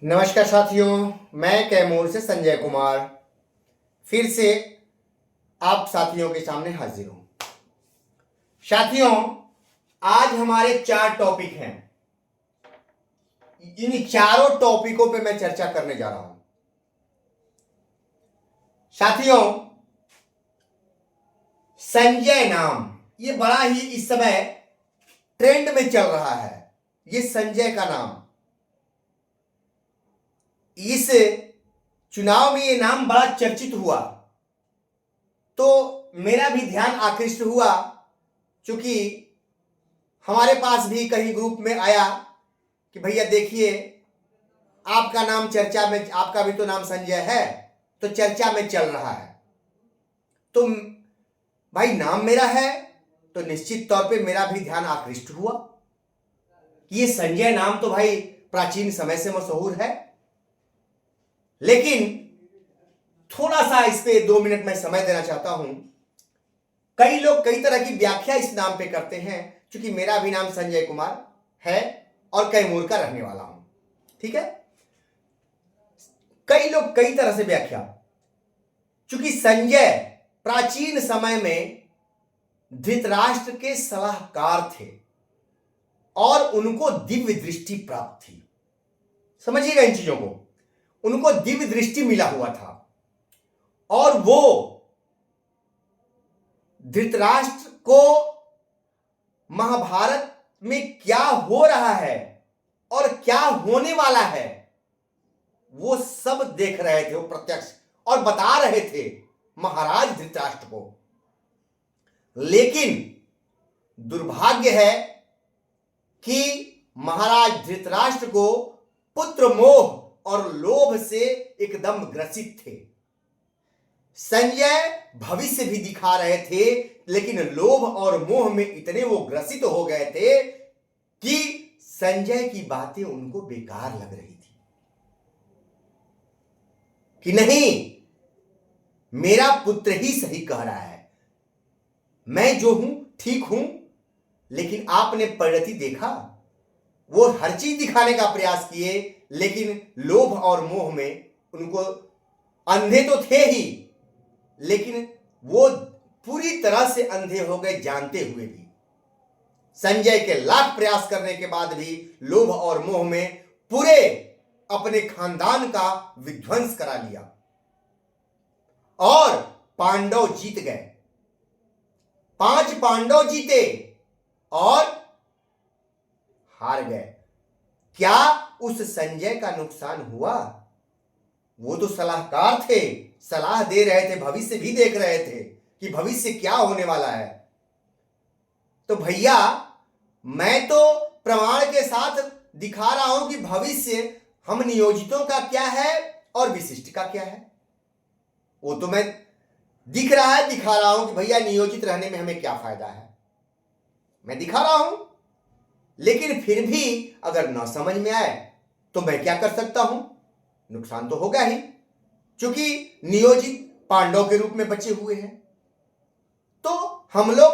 नमस्कार साथियों, मैं कैमूर से संजय कुमार फिर से आप साथियों के सामने हाजिर हूं। साथियों, आज हमारे 4 टॉपिक हैं। इन चारों टॉपिकों पे मैं चर्चा करने जा रहा हूं। साथियों, संजय नाम ये बड़ा ही इस समय ट्रेंड में चल रहा है। ये संजय का नाम, इस चुनाव में ये नाम बड़ा चर्चित हुआ तो मेरा भी ध्यान आकृष्ट हुआ, क्योंकि हमारे पास भी कहीं ग्रुप में आया कि भैया देखिए, आपका नाम चर्चा में, आपका भी तो नाम संजय है, तो चर्चा में चल रहा है। तो भाई नाम मेरा है तो निश्चित तौर पे मेरा भी ध्यान आकृष्ट हुआ कि ये संजय नाम तो भाई प्राचीन समय से मशहूर है। लेकिन थोड़ा सा इस पे 2 मिनट में समय देना चाहता हूं। कई लोग कई तरह की व्याख्या इस नाम पे करते हैं, क्योंकि मेरा भी नाम संजय कुमार है और कैमूर का रहने वाला हूं। ठीक है, कई लोग कई तरह से व्याख्या, क्योंकि संजय प्राचीन समय में धृतराष्ट्र के सलाहकार थे और उनको दिव्य दृष्टि प्राप्त थी। समझिएगा इन चीजों को, उनको दिव्य दृष्टि मिला हुआ था और वो धृतराष्ट्र को महाभारत में क्या हो रहा है और क्या होने वाला है वो सब देख रहे थे, वो प्रत्यक्ष और बता रहे थे महाराज धृतराष्ट्र को। लेकिन दुर्भाग्य है कि महाराज धृतराष्ट्र को पुत्र मोह और लोभ से एकदम ग्रसित थे। संजय भविष्य भी दिखा रहे थे, लेकिन लोभ और मोह में इतने वो ग्रसित हो गए थे कि संजय की बातें उनको बेकार लग रही थी कि नहीं, मेरा पुत्र ही सही कह रहा है, मैं जो हूं ठीक हूं। लेकिन आपने परिणति देखा, वो हर चीज दिखाने का प्रयास किए, लेकिन लोभ और मोह में उनको, अंधे तो थे ही, लेकिन वो पूरी तरह से अंधे हो गए जानते हुए भी। संजय के लाख प्रयास करने के बाद भी लोभ और मोह में पूरे अपने खानदान का विध्वंस करा लिया और पांडव जीत गए। 5 पांडव जीते और हार गए। क्या उस संजय का नुकसान हुआ? वो तो सलाहकार थे, सलाह दे रहे थे, भविष्य भी देख रहे थे कि भविष्य क्या होने वाला है। तो भैया, मैं तो प्रमाण के साथ दिखा रहा हूं कि भविष्य हम नियोजितों का क्या है और विशिष्ट का क्या है। वो तो मैं दिख रहा है, दिखा रहा हूं कि भैया नियोजित रहने में हमें क्या फायदा है, मैं दिखा रहा हूं। लेकिन फिर भी अगर ना समझ में आए तो मैं क्या कर सकता हूं, नुकसान तो होगा ही, क्योंकि नियोजित पांडव के रूप में बचे हुए हैं। तो हम लोग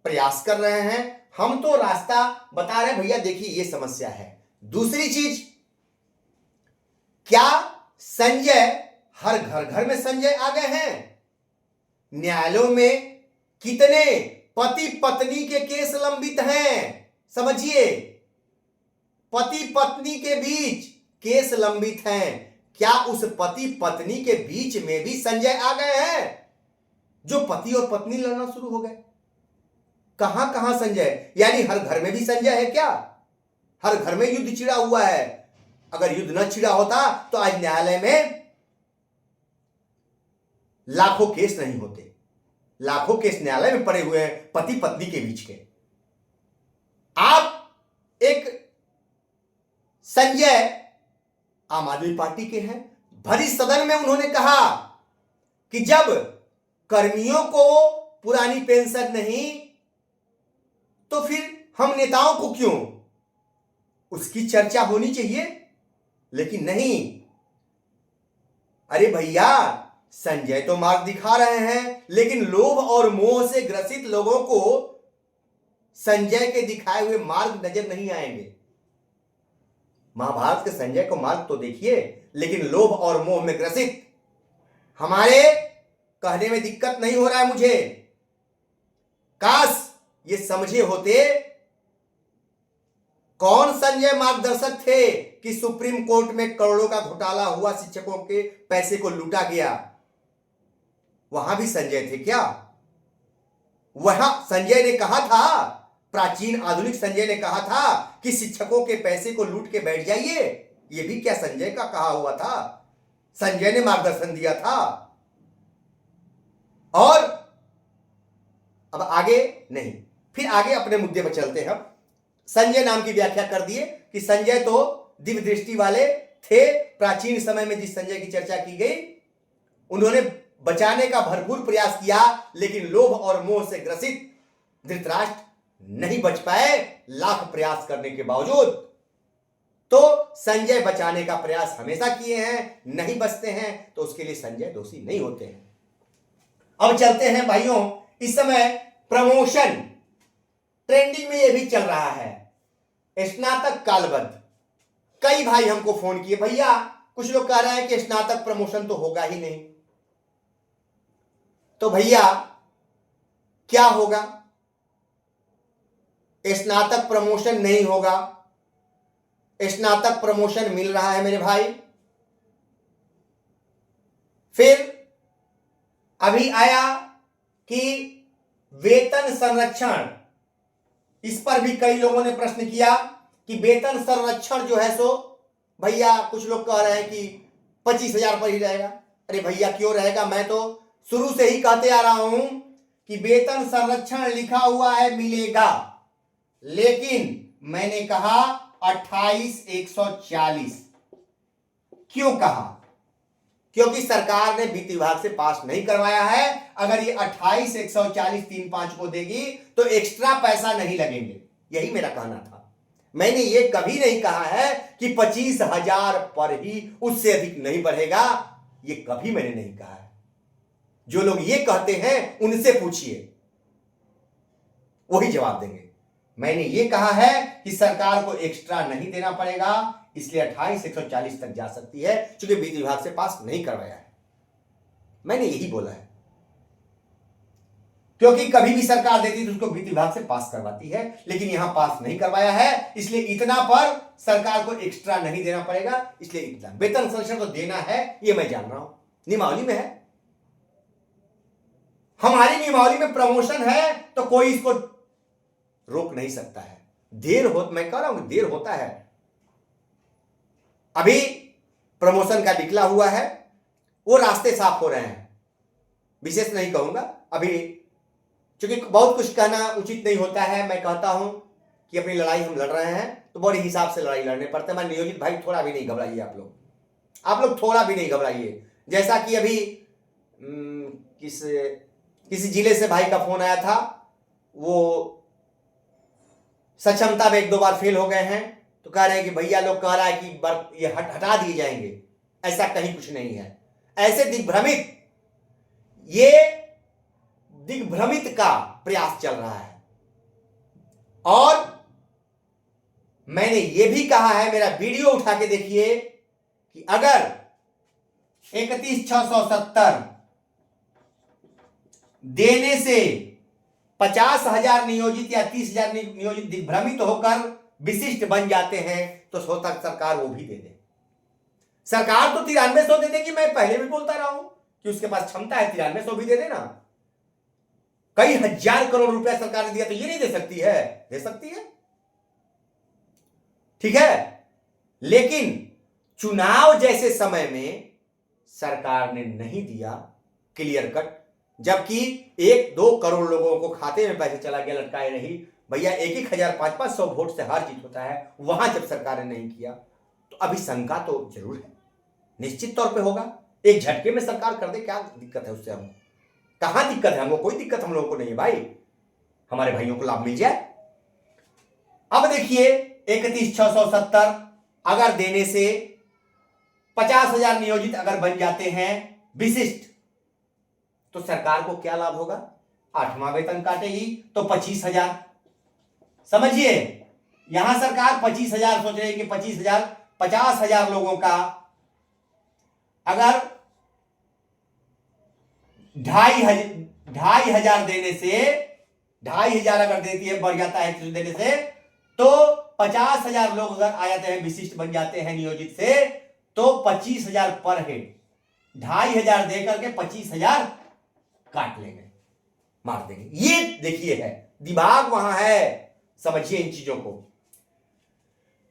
प्रयास कर रहे हैं, हम तो रास्ता बता रहे हैं, भैया देखिए ये समस्या है। दूसरी चीज, क्या संजय हर घर घर में संजय आ गए हैं? न्यायालयों में कितने पति पत्नी के केस लंबित हैं? समझिए, पति पत्नी के बीच केस लंबित हैं। क्या उस पति पत्नी के बीच में भी संजय आ गए हैं जो पति और पत्नी लड़ना शुरू हो गए? कहां कहां संजय, यानी हर घर में भी संजय है क्या? हर घर में युद्ध छिड़ा हुआ है? अगर युद्ध न छिड़ा होता तो आज न्यायालय में लाखों केस नहीं होते। लाखों केस न्यायालय में पड़े हुए हैं पति पत्नी के बीच के। आप एक संजय आम आदमी पार्टी के हैं, भरी सदन में उन्होंने कहा कि जब कर्मियों को पुरानी पेंशन नहीं तो फिर हम नेताओं को क्यों, उसकी चर्चा होनी चाहिए। लेकिन नहीं, अरे भैया, संजय तो मार्ग दिखा रहे हैं, लेकिन लोभ और मोह से ग्रसित लोगों को संजय के दिखाए हुए मार्ग नजर नहीं आएंगे। महाभारत के संजय को मार्ग तो देखिए, लेकिन लोभ और मोह में ग्रसित। हमारे कहने में दिक्कत नहीं हो रहा है मुझे, काश ये समझे होते कौन संजय मार्गदर्शक थे कि सुप्रीम कोर्ट में करोड़ों का घोटाला हुआ, शिक्षकों के पैसे को लूटा गया। वहां भी संजय थे क्या? वहां संजय ने कहा था, प्राचीन आधुनिक संजय ने कहा था कि शिक्षकों के पैसे को लूट के बैठ जाइए। ये भी क्या संजय का कहा हुआ था? संजय ने मार्गदर्शन दिया था। और अब आगे नहीं, फिर आगे अपने मुद्दे पर चलते हैं। संजय नाम की व्याख्या कर दिए कि संजय तो दिव्य दृष्टि वाले थे। प्राचीन समय में जिस संजय की चर्चा की गई, उन्होंने बचाने का भरपूर प्रयास किया, लेकिन लोभ और मोह से ग्रसित धृतराष्ट्र नहीं बच पाए, लाख प्रयास करने के बावजूद। तो संजय बचाने का प्रयास हमेशा किए हैं, नहीं बचते हैं, तो उसके लिए संजय दोषी नहीं होते हैं। अब चलते हैं भाइयों, इस समय प्रमोशन ट्रेंडिंग में यह भी चल रहा है, स्नातक कालबद्ध। कई भाई हमको फोन किए, भैया कुछ लोग कह रहे हैं कि स्नातक प्रमोशन तो होगा ही नहीं। तो भैया क्या होगा? स्नातक प्रमोशन नहीं होगा, स्नातक प्रमोशन मिल रहा है मेरे भाई। फिर अभी आया कि वेतन संरक्षण, इस पर भी कई लोगों ने प्रश्न किया कि वेतन संरक्षण जो है सो भैया, कुछ लोग कह रहे हैं कि 25,000 पर ही रहेगा। अरे भैया क्यों रहेगा? मैं तो शुरू से ही कहते आ रहा हूं कि वेतन संरक्षण लिखा हुआ है मिलेगा, लेकिन मैंने कहा 28,140। क्यों कहा? क्योंकि सरकार ने वित्त विभाग से पास नहीं करवाया है। अगर ये 28,140 3-5 को देगी तो एक्स्ट्रा पैसा नहीं लगेंगे, यही मेरा कहना था। मैंने ये कभी नहीं कहा है कि 25,000 पर ही, उससे अधिक नहीं बढ़ेगा, ये कभी मैंने नहीं कहा है। जो लोग ये कहते हैं उनसे पूछिए, वही जवाब देंगे। मैंने ये कहा है कि सरकार को एक्स्ट्रा नहीं देना पड़ेगा, इसलिए 28,140 तक जा सकती है, क्योंकि वित्त विभाग से पास नहीं करवाया है। मैंने यही बोला है, क्योंकि कभी भी सरकार देती तो उसको वित्त विभाग से पास करवाती है, लेकिन यहां पास नहीं करवाया है, इसलिए इतना पर सरकार को एक्स्ट्रा नहीं देना पड़ेगा, इसलिए इतना। वेतन संरक्षण तो देना है, ये मैं जान रहा हूं, नियमावली में है। हमारी नियमावली में प्रमोशन है तो कोई इसको रोक नहीं सकता है। देर हो, मैं कह रहा हूं देर होता है। अभी प्रमोशन का निकला हुआ है, वो रास्ते साफ हो रहे हैं। विशेष नहीं कहूंगा अभी, क्योंकि बहुत कुछ कहना उचित नहीं होता है। मैं कहता हूं कि अपनी लड़ाई हम लड़ रहे हैं तो बड़े हिसाब से लड़ाई लड़ने पड़ते हैं। मैं नियोजित भाई थोड़ा भी नहीं घबराइए, आप लोग थोड़ा भी नहीं घबराइए। जैसा कि अभी किसी जिले से भाई का फोन आया था, वो सक्षमता में 1-2 बार फेल हो गए हैं, तो कह रहे हैं कि भैया लोग कह रहा है कि ये हटा दिए जाएंगे। ऐसा कहीं कुछ नहीं है। ऐसे दिग्भ्रमित का प्रयास चल रहा है। और मैंने ये भी कहा है, मेरा वीडियो उठा के देखिए, कि अगर 31,670 देने से 50,000 नियोजित या 30,000 नियोजित दिग्भ्रमित होकर विशिष्ट बन जाते हैं, तो स्वतः सरकार वो भी दे दे। सरकार तो 9300 दे देगी। मैं पहले भी बोलता रहा हूं कि उसके पास क्षमता है, 9300 भी दे देना। कई हजार करोड़ रुपया सरकार ने दिया, तो ये नहीं दे सकती है? दे सकती है, ठीक है। लेकिन चुनाव जैसे समय में सरकार ने नहीं दिया क्लियर कट, जबकि 1-2 करोड़ लोगों को खाते में पैसे चला गया, लटकाए रही। भैया 1-1 हजार 500 वोट से हार जीत होता है, वहां जब सरकार ने नहीं किया, तो अभी शंका तो जरूर है, निश्चित तौर पे होगा। एक झटके में सरकार कर दे, क्या दिक्कत है उससे? हम कहां दिक्कत है? हमको कोई दिक्कत हम लोगों को नहीं है भाई, हमारे भाइयों को लाभ मिल जाए। अब देखिए 31,670 अगर देने से 50,000 नियोजित अगर बन जाते हैं विशिष्ट, तो सरकार को क्या लाभ होगा? 8वां वेतन काटेगी तो 25,000। समझिए, यहां सरकार 25,000 सोच रही है कि 25,000 50,000 लोगों का अगर 2,500 देने से 2,500 अगर देती है, बढ़ जाता है देने से, तो 50,000 लोग अगर आ जाते हैं, विशिष्ट बन जाते हैं नियोजित से, तो 25,000 पर हेड, 2,500 देकर के 25,000 काट लेंगे, मार देंगे। ये देखिए है, दिमाग वहां है, समझिए इन चीजों को।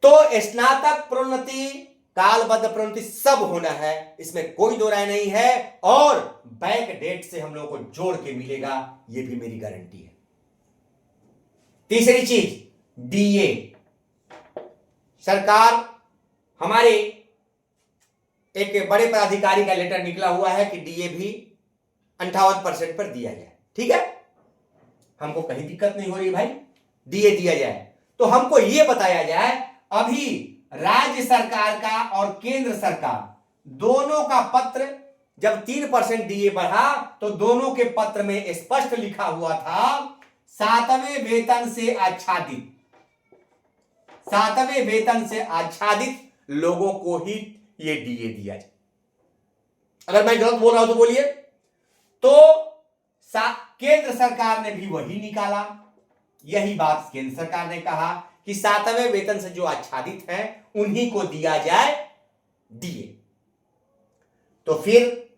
तो स्नातक प्रोन्नति, कालबद्ध प्रोन्नति सब होना है, इसमें कोई दो राय नहीं है, और बैक डेट से हम लोगों को जोड़ के मिलेगा, ये भी मेरी गारंटी है। तीसरी चीज, डीए। सरकार, हमारे एक बड़े पदाधिकारी का लेटर निकला हुआ है कि डीए भी 58% पर दिया जाए। ठीक है, हमको कहीं दिक्कत नहीं हो रही भाई, डीए दिया जाए। तो हमको यह बताया जाए, अभी राज्य सरकार का और केंद्र सरकार दोनों का पत्र, जब 3% डीए बढ़ा तो दोनों के पत्र में स्पष्ट लिखा हुआ था 7वें वेतन से आच्छादित, 7वें वेतन से आच्छादित लोगों को ही ये डीए दिया जाए। अगर मैं गलत बोल रहा हूं तो बोलिए। तो केंद्र सरकार ने भी वही निकाला, यही बात केंद्र सरकार ने कहा कि 7वें वेतन से जो आच्छादित हैं उन्हीं को दिया जाए डीए। तो फिर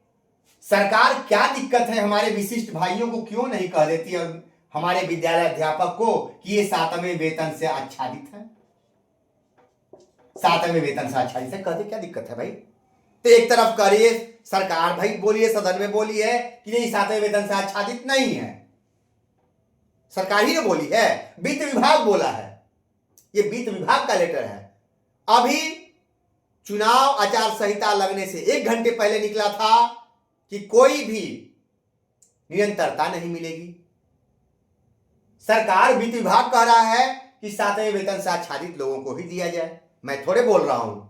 सरकार क्या दिक्कत है, हमारे विशिष्ट भाइयों को क्यों नहीं कह देती और हमारे विद्यालय अध्यापक को कि ये 7वें वेतन से आच्छादित है, 7वें वेतन से आच्छादित है, कहते क्या दिक्कत है भाई। तो एक तरफ करिए सरकार, भाई बोलिए, सदन में बोली है कि नहीं 7वें वेतन से आच्छादित नहीं है, सरकार ही ने बोली है, वित्त विभाग बोला है, ये वित्त विभाग का लेटर है। अभी चुनाव आचार संहिता लगने से 1 घंटे पहले निकला था कि कोई भी निरंतरता नहीं मिलेगी। सरकार, वित्त विभाग कह रहा है कि 7वें वेतन से आच्छादित लोगों को ही दिया जाए। मैं थोड़े बोल रहा हूं,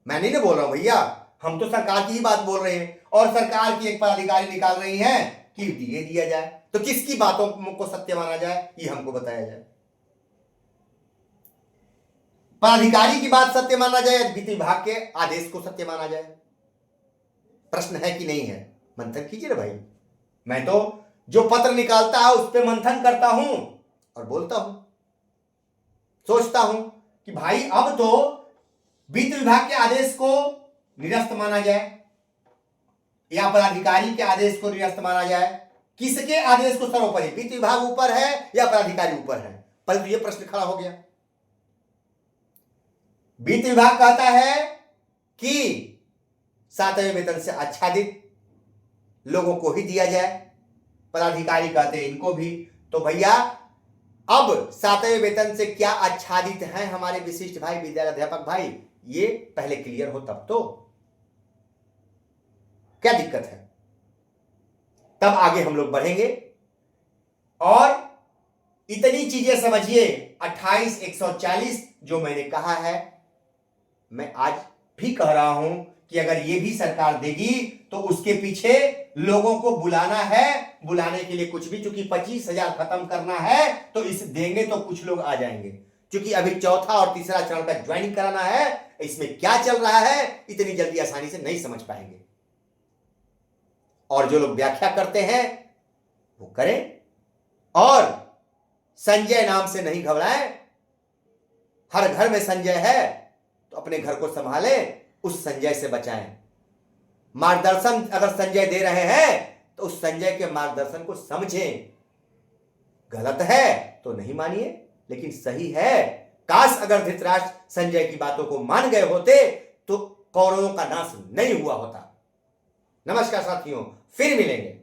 मैं नहीं बोल रहा हूं भैया, हम तो सरकार की ही बात बोल रहे हैं, और सरकार की एक पदाधिकारी निकाल रही है कि डीए दिया जाए। तो किसकी बातों को सत्य माना जाए, ये हमको बताया जाए। पदाधिकारी की बात सत्य माना जाए या वित्त विभाग के आदेश को सत्य माना जाए? प्रश्न है कि नहीं है? मंथन कीजिए ना भाई। मैं तो जो पत्र निकालता है उस पर मंथन करता हूं और बोलता हूं, सोचता हूं कि भाई अब तो वित्त विभाग के आदेश को निरस्त माना जाए या पदाधिकारी के आदेश को निरस्त माना जाए। किसके आदेश को सर्वोपरि, वित्त विभाग ऊपर है या पदाधिकारी ऊपर है? पहले तो यह प्रश्न खड़ा हो गया। वित्त विभाग कहता है कि 7वें वेतन से आच्छादित लोगों को ही दिया जाए, पदाधिकारी कहते हैं इनको भी। तो भैया अब 7वें वेतन से क्या आच्छादित हैं हमारे विशिष्ट भाई, विद्यालय अध्यापक भाई, ये पहले क्लियर हो तब तो क्या दिक्कत है, तब आगे हम लोग बढ़ेंगे। और इतनी चीजें समझिए, 28,140 जो मैंने कहा है, मैं आज भी कह रहा हूं कि अगर ये भी सरकार देगी तो उसके पीछे लोगों को बुलाना है, बुलाने के लिए कुछ भी, चूंकि 25,000 खत्म करना है तो इस देंगे तो कुछ लोग आ जाएंगे, क्योंकि अभी चौथा और तीसरा चरण का ज्वाइनिंग कराना है। इसमें क्या चल रहा है इतनी जल्दी आसानी से नहीं समझ पाएंगे, और जो लोग व्याख्या करते हैं वो करें, और संजय नाम से नहीं घबराएं। हर घर में संजय है तो अपने घर को संभालें, उस संजय से बचाएं। मार्गदर्शन अगर संजय दे रहे हैं तो उस संजय के मार्गदर्शन को समझें। गलत है तो नहीं मानिए, लेकिन सही है। काश अगर धृतराष्ट्र संजय की बातों को मान गए होते तो कौरवों का नाश नहीं हुआ होता। नमस्कार साथियों, फिर मिलेंगे।